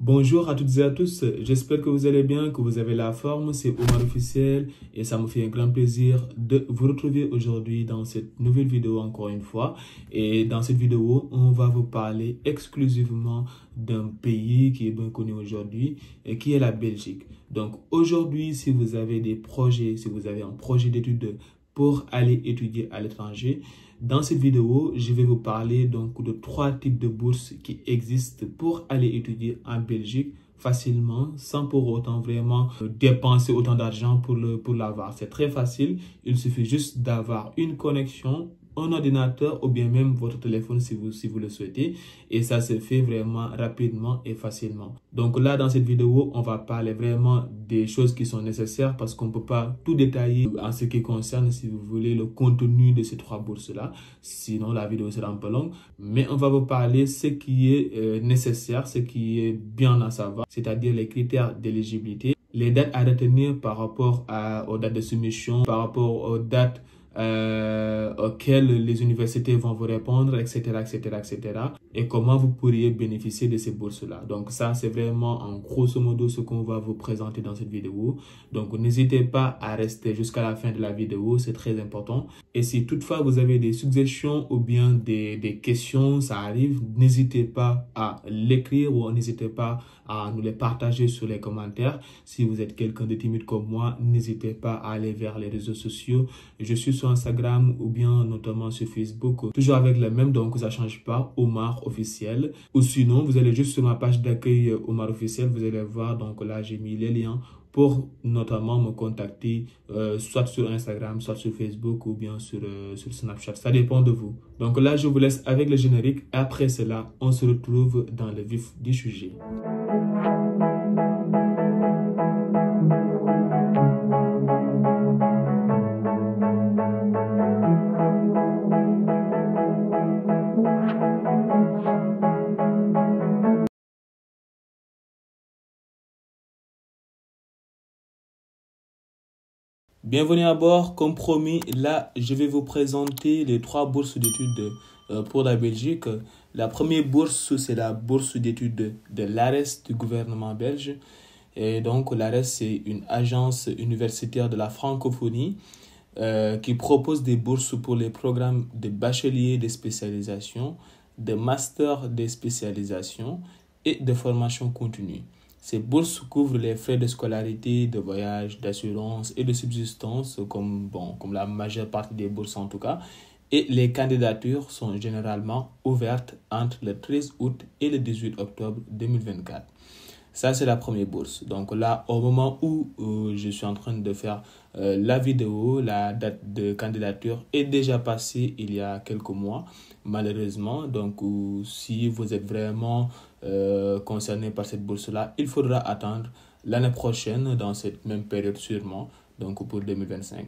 Bonjour à toutes et à tous, j'espère que vous allez bien, que vous avez la forme, c'est Omar Officiel et ça me fait un grand plaisir de vous retrouver aujourd'hui dans cette nouvelle vidéo encore une fois. Et dans cette vidéo, on va vous parler exclusivement d'un pays qui est bien connu aujourd'hui et qui est la Belgique. Donc aujourd'hui, si vous avez des projets, si vous avez un projet d'études pour aller étudier à l'étranger, dans cette vidéo, je vais vous parler donc de 3 types de bourses qui existent pour aller étudier en Belgique facilement, sans pour autant vraiment dépenser autant d'argent pour l'avoir. C'est très facile, il suffit juste d'avoir une connexion, un ordinateur ou bien même votre téléphone si vous le souhaitez, et ça se fait vraiment rapidement et facilement. Donc là, dans cette vidéo, on va parler vraiment des choses qui sont nécessaires parce qu'on ne peut pas tout détailler en ce qui concerne, si vous voulez, le contenu de ces 3 bourses-là. Sinon, la vidéo sera un peu longue. Mais on va vous parler ce qui est nécessaire, ce qui est bien à savoir, c'est-à-dire les critères d'éligibilité, les dates à retenir par rapport aux dates de soumission, par rapport aux dates auxquelles les universités vont vous répondre, etc., etc., etc. Et comment vous pourriez bénéficier de ces bourses-là. Donc ça, c'est vraiment en grosso modo ce qu'on va vous présenter dans cette vidéo. Donc n'hésitez pas à rester jusqu'à la fin de la vidéo, c'est très important. Et si toutefois vous avez des suggestions ou bien des questions, ça arrive, n'hésitez pas à l'écrire ou n'hésitez pas à nous les partager sur les commentaires. Si vous êtes quelqu'un de timide comme moi, n'hésitez pas à aller vers les réseaux sociaux. Je suis sur Instagram ou bien notamment sur Facebook, toujours avec les mêmes, donc ça ne change pas, Omar Officiel. Ou sinon, vous allez juste sur ma page d'accueil Omar Officiel, vous allez voir, donc là j'ai mis les liens pour notamment me contacter soit sur Instagram, soit sur Facebook ou bien sur Snapchat. Ça dépend de vous. Donc là, je vous laisse avec le générique. Après cela, on se retrouve dans le vif du sujet. Bienvenue à bord. Comme promis, là, je vais vous présenter les 3 bourses d'études pour la Belgique. La première bourse, c'est la bourse d'études de l'ARES du gouvernement belge. Et donc, l'ARES, c'est une agence universitaire de la francophonie qui propose des bourses pour les programmes de bachelier de spécialisation, de master de spécialisation et de formation continue. Ces bourses couvrent les frais de scolarité, de voyage, d'assurance et de subsistance, comme la majeure partie des bourses en tout cas. Et les candidatures sont généralement ouvertes entre le 13 août et le 18 octobre 2024. Ça, c'est la première bourse. Donc là, au moment où je suis en train de faire la vidéo, la date de candidature est déjà passée il y a quelques mois, malheureusement. Donc, si vous êtes vraiment concerné par cette bourse-là, il faudra attendre l'année prochaine, dans cette même période sûrement, donc pour 2025.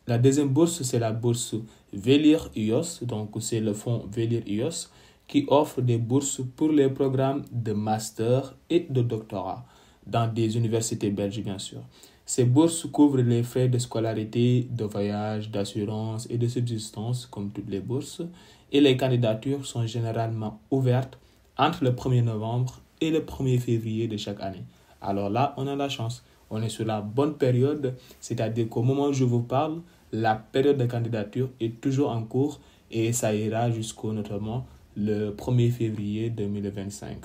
La deuxième bourse, c'est la bourse Velir IOS. Donc, c'est le fonds Velir IOS qui offre des bourses pour les programmes de master et de doctorat dans des universités belges, bien sûr. Ces bourses couvrent les frais de scolarité, de voyage, d'assurance et de subsistance, comme toutes les bourses, et les candidatures sont généralement ouvertes entre le 1er novembre et le 1er février de chaque année. Alors là, on a la chance. On est sur la bonne période, c'est-à-dire qu'au moment où je vous parle, la période de candidature est toujours en cours et ça ira jusqu'au notamment le 1er février 2025.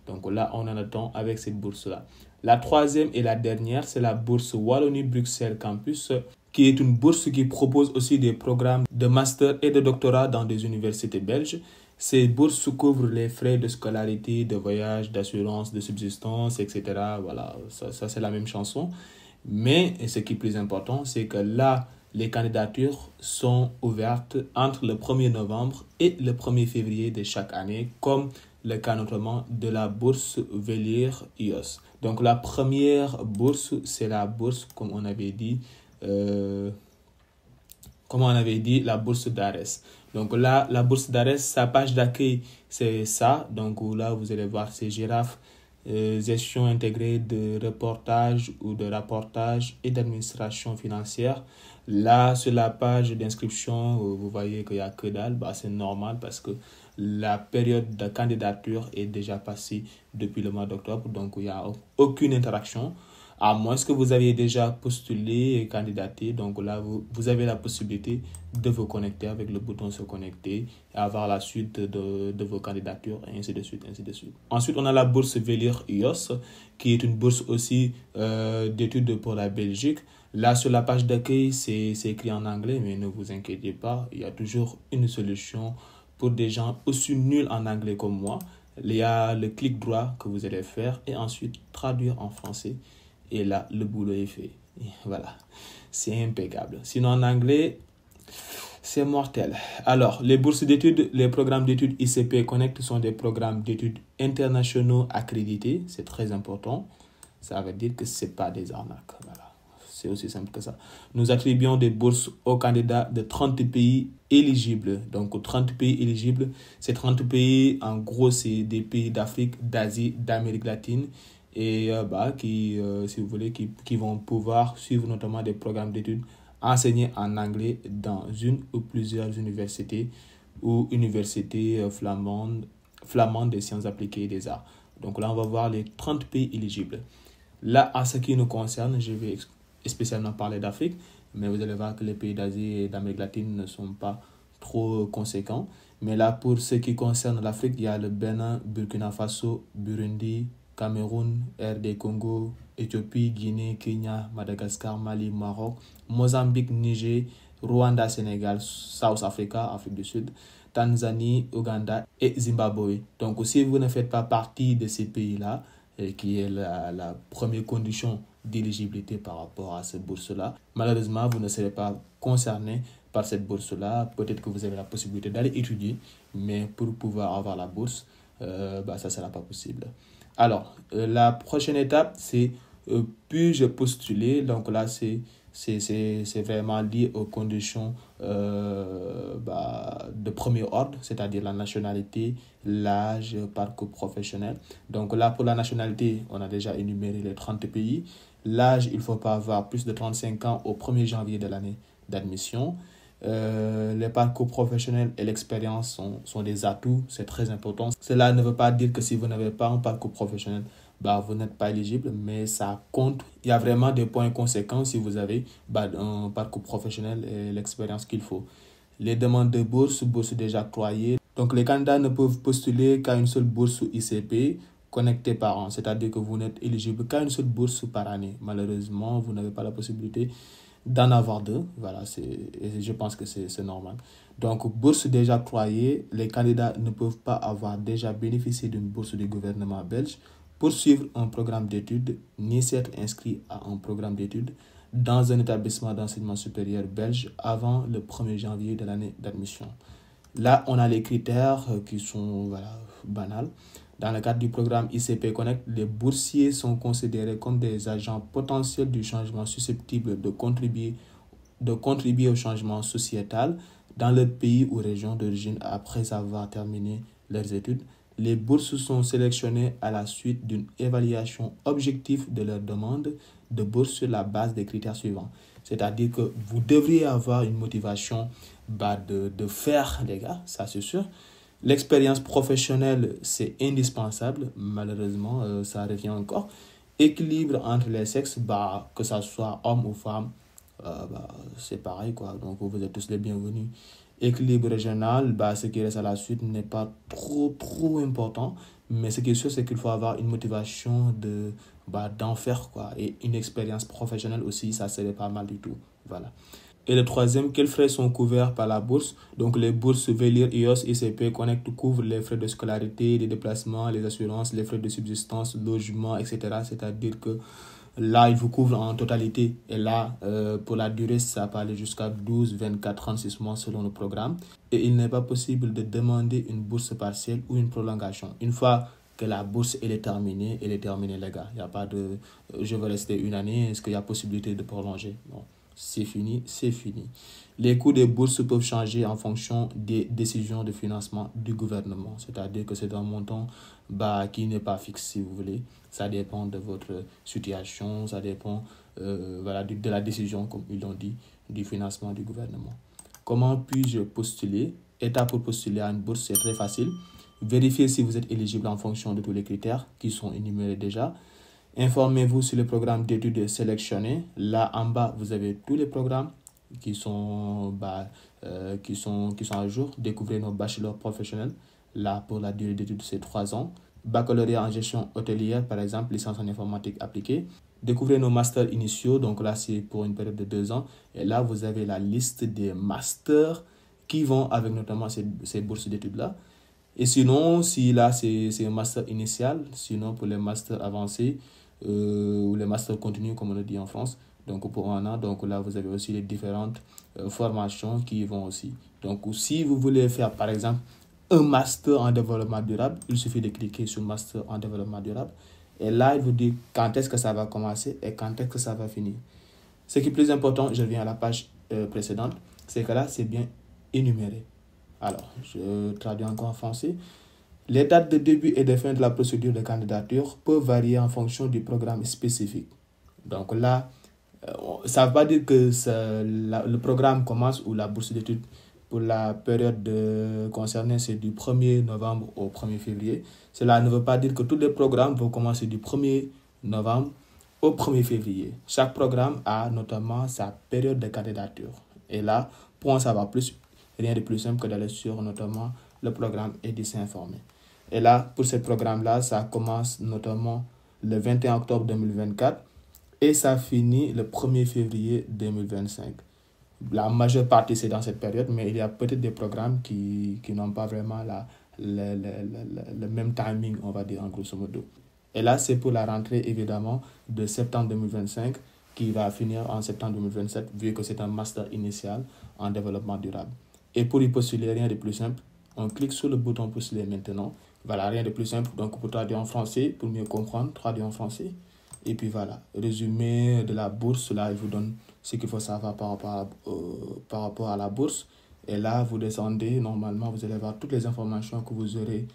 Donc là, on en attend avec cette bourse-là. La troisième et la dernière, c'est la bourse Wallonie-Bruxelles Campus, qui est une bourse qui propose aussi des programmes de master et de doctorat dans des universités belges. Ces bourses couvrent les frais de scolarité, de voyage, d'assurance, de subsistance, etc. Voilà, ça c'est la même chanson. Mais ce qui est plus important, c'est que là, les candidatures sont ouvertes entre le 1er novembre et le 1er février de chaque année, comme le cas notamment de la bourse Velir IOS. Donc la première bourse, c'est la bourse, comme on avait dit, la bourse d'ARES. Donc là, la bourse d'ARES, sa page d'accueil, c'est ça. Donc là, vous allez voir ces girafes, gestion intégrée de reportage ou de rapportage et d'administration financière. Là, sur la page d'inscription, vous voyez qu'il n'y a que dalle. C'est normal parce que la période de candidature est déjà passée depuis le mois d'octobre, donc il n'y a aucune interaction. À moins que vous aviez déjà postulé et candidaté, donc là, vous avez la possibilité de vous connecter avec le bouton se connecter et avoir la suite de vos candidatures, et ainsi de suite, ainsi de suite. Ensuite, on a la bourse Velir IOS, qui est une bourse aussi d'études pour la Belgique. Là, sur la page d'accueil, c'est écrit en anglais, mais ne vous inquiétez pas, il y a toujours une solution pour des gens aussi nuls en anglais comme moi. Il y a le clic droit que vous allez faire et ensuite traduire en français. Et là, le boulot est fait. Et voilà, c'est impeccable. Sinon, en anglais, c'est mortel. Alors, les bourses d'études, les programmes d'études ICP Connect sont des programmes d'études internationaux accrédités. C'est très important. Ça veut dire que ce n'est pas des arnaques. Voilà. C'est aussi simple que ça. Nous attribuons des bourses aux candidats de 30 pays éligibles. Donc, 30 pays éligibles, ces 30 pays, en gros, c'est des pays d'Afrique, d'Asie, d'Amérique latine et si vous voulez, qui vont pouvoir suivre notamment des programmes d'études enseignés en anglais dans une ou plusieurs universités ou universités flamandes des sciences appliquées et des arts. Donc là, on va voir les 30 pays éligibles. Là, en ce qui nous concerne, je vais spécialement parler d'Afrique, mais vous allez voir que les pays d'Asie et d'Amérique latine ne sont pas trop conséquents. Mais là, pour ce qui concerne l'Afrique, il y a le Bénin, Burkina Faso, Burundi, Cameroun, RD Congo, Éthiopie, Guinée, Kenya, Madagascar, Mali, Maroc, Mozambique, Niger, Rwanda, Sénégal, South Africa, Afrique du Sud, Tanzanie, Ouganda et Zimbabwe. Donc, si vous ne faites pas partie de ces pays-là, qui est la première condition d'éligibilité par rapport à cette bourse-là, malheureusement, vous ne serez pas concerné par cette bourse-là. Peut-être que vous avez la possibilité d'aller étudier, mais pour pouvoir avoir la bourse, ça ne sera pas possible. Alors, la prochaine étape, c'est puis-je postuler? Donc là, c'est vraiment lié aux conditions de premier ordre, c'est-à-dire la nationalité, l'âge, parcours professionnel. Donc là, pour la nationalité, on a déjà énuméré les 30 pays. L'âge, il ne faut pas avoir plus de 35 ans au 1er janvier de l'année d'admission. Les parcours professionnels et l'expérience sont des atouts, c'est très important. Cela ne veut pas dire que si vous n'avez pas un parcours professionnel, vous n'êtes pas éligible, mais ça compte. Il y a vraiment des points conséquents si vous avez un parcours professionnel et l'expérience qu'il faut. Les demandes de bourse déjà octroyées. Donc les candidats ne peuvent postuler qu'à une seule bourse ICP connectée par an, c'est-à-dire que vous n'êtes éligible qu'à une seule bourse par année. Malheureusement, vous n'avez pas la possibilité d'en avoir deux. Voilà, et je pense que c'est normal. Donc, bourse déjà octroyée, les candidats ne peuvent pas avoir déjà bénéficié d'une bourse du gouvernement belge pour suivre un programme d'études, ni s'être inscrit à un programme d'études dans un établissement d'enseignement supérieur belge avant le 1er janvier de l'année d'admission. Là, on a les critères qui sont banals. Dans le cadre du programme ICP Connect, les boursiers sont considérés comme des agents potentiels du changement susceptibles de contribuer au changement sociétal dans leur pays ou région d'origine après avoir terminé leurs études. Les bourses sont sélectionnées à la suite d'une évaluation objective de leur demande de bourse sur la base des critères suivants. C'est-à-dire que vous devriez avoir une motivation de faire, les gars, ça c'est sûr. L'expérience professionnelle, c'est indispensable. Malheureusement, ça revient encore. Équilibre entre les sexes, que ce soit homme ou femme, c'est pareil, quoi. Donc, vous êtes tous les bienvenus. Équilibre régional, ce qui reste à la suite n'est pas trop important. Mais ce qui est sûr, c'est qu'il faut avoir une motivation d'en faire, quoi. Et une expérience professionnelle aussi, ça serait pas mal du tout. Voilà. Et le troisième, quels frais sont couverts par la bourse? Donc, les bourses Velir, IOS, ICP Connect couvrent les frais de scolarité, les déplacements, les assurances, les frais de subsistance, logement, etc. C'est-à-dire que là, ils vous couvrent en totalité. Et là, pour la durée, ça peut aller jusqu'à 12, 24, 36 mois selon le programme. Et il n'est pas possible de demander une bourse partielle ou une prolongation. Une fois que la bourse elle est terminée, les gars. Il n'y a pas de je veux rester une année, est-ce qu'il y a possibilité de prolonger? Non. C'est fini, c'est fini. Les coûts des bourses peuvent changer en fonction des décisions de financement du gouvernement. C'est-à-dire que c'est un montant qui n'est pas fixe, si vous voulez. Ça dépend de votre situation, ça dépend de la décision, comme ils l'ont dit, du financement du gouvernement. Comment puis-je postuler? étape pour postuler à une bourse, c'est très facile. Vérifiez si vous êtes éligible en fonction de tous les critères qui sont énumérés déjà. Informez-vous sur le programme d'études sélectionné. Là, en bas, vous avez tous les programmes qui sont à jour. Découvrez nos bachelors professionnels. Là, pour la durée d'études, c'est 3 ans. Baccalauréat en gestion hôtelière, par exemple, licence en informatique appliquée. Découvrez nos masters initiaux. Donc là, c'est pour une période de 2 ans. Et là, vous avez la liste des masters qui vont avec notamment ces bourses d'études-là. Et sinon, si là, c'est un master initial, sinon pour les masters avancés ou les masters continus, comme on le dit en France, donc pour un an, donc là, vous avez aussi les différentes formations qui y vont aussi. Donc, si vous voulez faire, par exemple, un master en développement durable, il suffit de cliquer sur master en développement durable. Et là, il vous dit quand est-ce que ça va commencer et quand est-ce que ça va finir. Ce qui est plus important, je reviens à la page précédente, c'est que là, c'est bien énuméré. Alors, je traduis encore en français. Les dates de début et de fin de la procédure de candidature peuvent varier en fonction du programme spécifique. Donc là, ça ne veut pas dire que le programme commence ou la bourse d'études pour la période concernée, c'est du 1er novembre au 1er février. Cela ne veut pas dire que tous les programmes vont commencer du 1er novembre au 1er février. Chaque programme a notamment sa période de candidature. Et là, pour en savoir plus, rien de plus simple que d'aller sur notamment le programme et d'y s'informer. Et là, pour ce programme-là, ça commence notamment le 21 octobre 2024 et ça finit le 1er février 2025. La majeure partie, c'est dans cette période, mais il y a peut-être des programmes qui n'ont pas vraiment le même timing, on va dire en grosso modo. Et là, c'est pour la rentrée, évidemment, de septembre 2025 qui va finir en septembre 2027, vu que c'est un master initial en développement durable. Et pour y postuler, rien de plus simple, on clique sur le bouton postuler maintenant. Voilà, rien de plus simple. Donc, pour traduire en français, pour mieux comprendre, traduire en français. Et puis voilà, résumé de la bourse. Là, il vous donne ce qu'il faut savoir par rapport à la bourse. Et là, vous descendez. Normalement, vous allez voir toutes les informations que vous aurez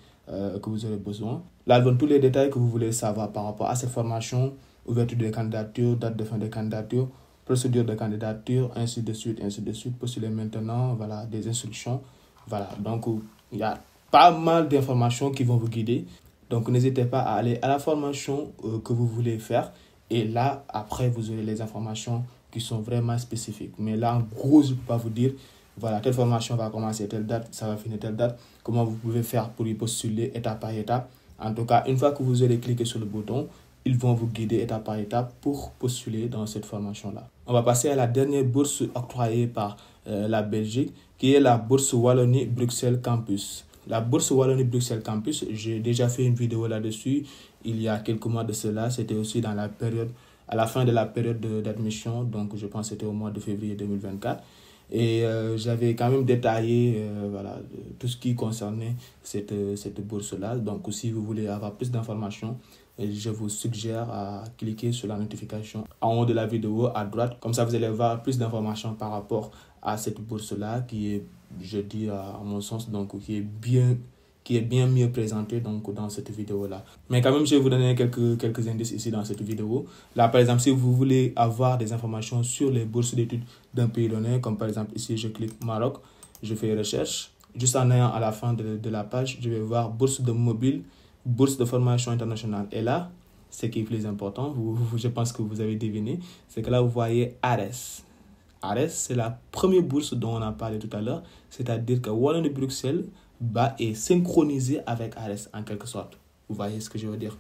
besoin. Là, il donne tous les détails que vous voulez savoir par rapport à cette formation, ouverture de candidature, date de fin de candidature, procédure de candidature, ainsi de suite, postuler maintenant, voilà, des instructions. Voilà, donc il y a pas mal d'informations qui vont vous guider. Donc, n'hésitez pas à aller à la formation que vous voulez faire. Et là, après, vous aurez les informations qui sont vraiment spécifiques. Mais là, en gros, je ne peux pas vous dire, voilà, telle formation va commencer telle date, ça va finir telle date. Comment vous pouvez faire pour y postuler étape par étape. En tout cas, une fois que vous aurez cliqué sur le bouton, ils vont vous guider étape par étape pour postuler dans cette formation-là. On va passer à la dernière bourse octroyée par la Belgique, qui est la bourse Wallonie-Bruxelles Campus. La bourse Wallonie-Bruxelles Campus, j'ai déjà fait une vidéo là-dessus il y a quelques mois de cela. C'était aussi dans la période, à la fin de la période d'admission, donc je pense que c'était au mois de février 2024. Et j'avais quand même détaillé voilà, tout ce qui concernait cette bourse-là. Donc si vous voulez avoir plus d'informations, je vous suggère à cliquer sur la notification en haut de la vidéo à droite. Comme ça, vous allez avoir plus d'informations par rapport à cette bourse-là qui est, je dis à mon sens, donc qui est bien mieux présentée donc, dans cette vidéo-là. Mais quand même, je vais vous donner quelques indices ici dans cette vidéo. Là, par exemple, si vous voulez avoir des informations sur les bourses d'études d'un pays donné, comme par exemple ici, je clique Maroc, je fais recherche. Juste en ayant à la fin de la page, je vais voir bourse de mobile, bourse de formation internationale. Et là, ce qui est plus important, je pense que vous avez deviné, c'est que là, vous voyez ARES. ARES, c'est la première bourse dont on a parlé tout à l'heure, c'est-à-dire que Wallonie-Bruxelles est synchronisé avec ARES en quelque sorte. Vous voyez ce que je veux dire.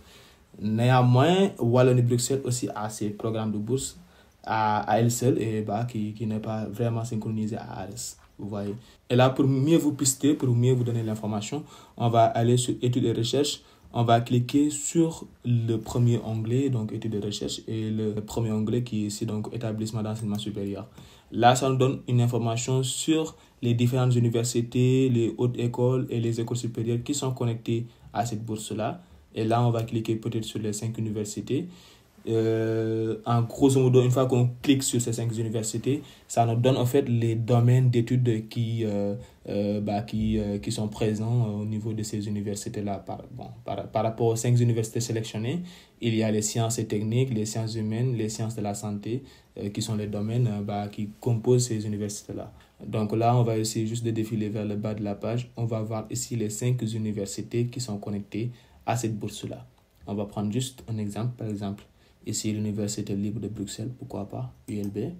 Néanmoins, Wallonie-Bruxelles aussi a ses programmes de bourse à elle seule et qui n'est pas vraiment synchronisé à ARES. Vous voyez. Et là, pour mieux vous pister, pour mieux vous donner l'information, on va aller sur études et recherches. On va cliquer sur le premier onglet, donc études de recherche, et le premier onglet qui est ici, donc établissement d'enseignement supérieur. Là, ça nous donne une information sur les différentes universités, les hautes écoles et les écoles supérieures qui sont connectées à cette bourse-là. Et là, on va cliquer peut-être sur les 5 universités. En grosso modo, une fois qu'on clique sur ces 5 universités, ça nous donne en fait les domaines d'études qui sont présents au niveau de ces universités-là. Par rapport aux 5 universités sélectionnées, il y a les sciences et techniques, les sciences humaines, les sciences de la santé, qui sont les domaines qui composent ces universités-là. Donc là, on va essayer juste de défiler vers le bas de la page. On va voir ici les 5 universités qui sont connectées à cette bourse-là. On va prendre juste un exemple, par exemple. Ici, l'Université libre de Bruxelles, pourquoi pas, ULB.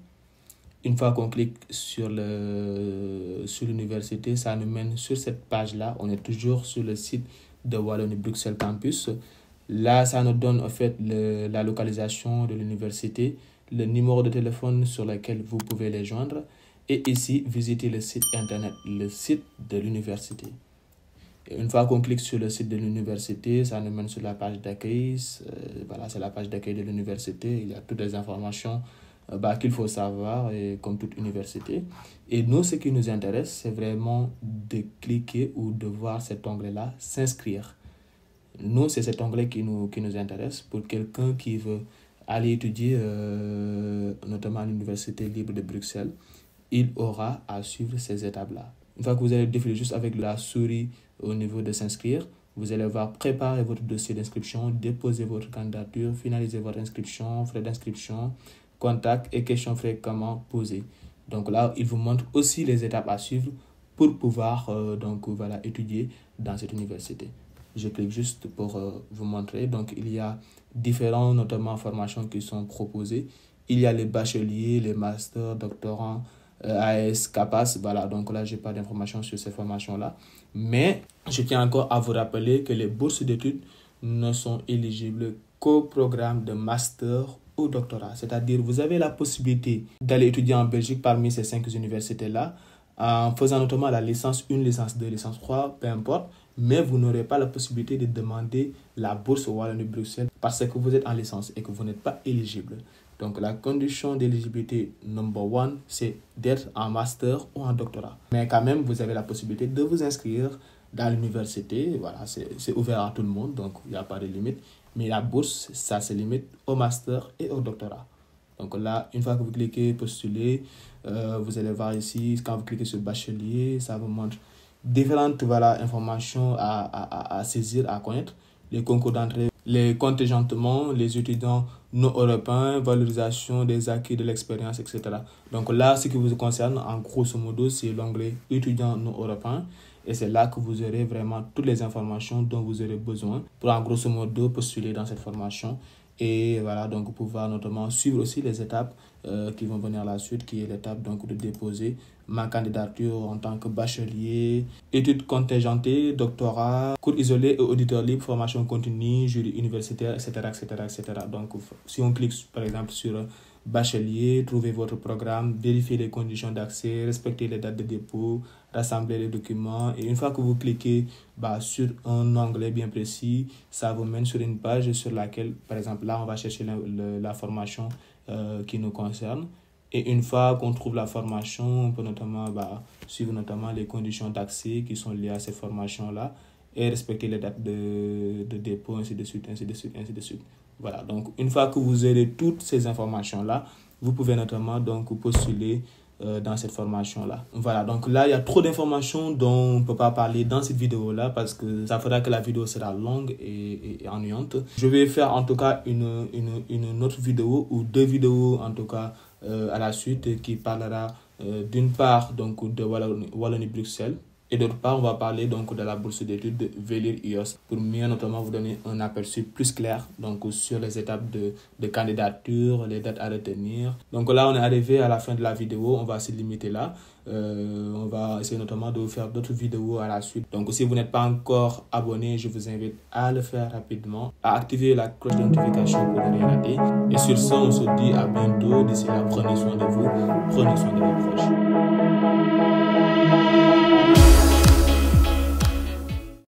Une fois qu'on clique sur l'université, ça nous mène sur cette page-là. On est toujours sur le site de Wallonie-Bruxelles Campus. Là, ça nous donne en fait la localisation de l'université, le numéro de téléphone sur lequel vous pouvez les joindre. Et ici, visiter le site internet, le site de l'université. Et une fois qu'on clique sur le site de l'université, ça nous mène sur la page d'accueil. Voilà, c'est la page d'accueil de l'université. Il y a toutes les informations qu'il faut savoir, et comme toute université. Et nous, ce qui nous intéresse, c'est vraiment de cliquer ou de voir cet onglet-là, s'inscrire. Nous, c'est cet onglet qui nous intéresse pour quelqu'un qui veut aller étudier, notamment à l'Université libre de Bruxelles. Il aura à suivre ces étapes-là. Une fois que vous allez défiler juste avec la souris au niveau de s'inscrire, vous allez voir préparer votre dossier d'inscription, déposer votre candidature, finaliser votre inscription, frais d'inscription, contact et questions fréquemment posées. Donc là, il vous montre aussi les étapes à suivre pour pouvoir étudier dans cette université. Je clique juste pour vous montrer. Donc il y a différentes notamment formations qui sont proposées. Il y a les bacheliers, les masters, doctorants, AS, CAPAS, voilà, donc là, je n'ai pas d'informations sur ces formations-là. Mais je tiens encore à vous rappeler que les bourses d'études ne sont éligibles qu'au programme de master ou doctorat. C'est-à-dire, vous avez la possibilité d'aller étudier en Belgique parmi ces 5 universités-là, en faisant notamment la licence 1, licence 2, licence 3, peu importe, mais vous n'aurez pas la possibilité de demander la bourse au Wallonie-Bruxelles parce que vous êtes en licence et que vous n'êtes pas éligible. Donc, la condition d'éligibilité number 1, c'est d'être en master ou en doctorat. Mais quand même, vous avez la possibilité de vous inscrire dans l'université. Voilà, c'est ouvert à tout le monde, donc il n'y a pas de limite. Mais la bourse, ça se limite au master et au doctorat. Donc là, une fois que vous cliquez postuler, vous allez voir ici, quand vous cliquez sur bachelier, ça vous montre différentes informations à saisir, à connaître. Les concours d'entrée, les contingentements, les étudiants non européens, valorisation des acquis de l'expérience, etc. Donc là, ce qui vous concerne, en grosso modo, c'est l'onglet étudiants non européens. Et c'est là que vous aurez vraiment toutes les informations dont vous aurez besoin pour, en grosso modo, postuler dans cette formation. Et voilà, donc pouvoir notamment suivre aussi les étapes qui vont venir à la suite, qui est l'étape donc de déposer ma candidature en tant que bachelier, études contingentées, doctorat, cours isolés et auditeurs libres, formation continue, jury universitaire, etc., etc., etc. Donc, si on clique par exemple sur bachelier, trouvez votre programme, vérifiez les conditions d'accès, respectez les dates de dépôt, rassembler les documents. Et une fois que vous cliquez sur un onglet bien précis, ça vous mène sur une page sur laquelle, par exemple, là, on va chercher la formation qui nous concerne. Et une fois qu'on trouve la formation, on peut notamment suivre notamment les conditions d'accès qui sont liées à ces formations-là et respecter les dates de dépôt, ainsi de suite, ainsi de suite, ainsi de suite. Voilà, donc une fois que vous avez toutes ces informations-là, vous pouvez notamment donc postuler dans cette formation-là. Voilà, donc là, il y a trop d'informations dont on ne peut pas parler dans cette vidéo-là parce que ça fera que la vidéo sera longue et ennuyante. Je vais faire en tout cas une autre vidéo ou 2 vidéos en tout cas à la suite qui parlera d'une part donc de Wallonie-Bruxelles et d'autre part on va parler donc de la bourse d'études de Velire-IOS pour mieux notamment vous donner un aperçu plus clair donc sur les étapes de candidature, les dates à retenir. Donc là on est arrivé à la fin de la vidéo, on va se limiter là. On va essayer notamment de vous faire d'autres vidéos à la suite. Donc si vous n'êtes pas encore abonné, je vous invite à le faire rapidement, à activer la cloche de notification pour ne rien rater. Et sur ce, on se dit à bientôt. D'ici là, prenez soin de vous, prenez soin de vos proches.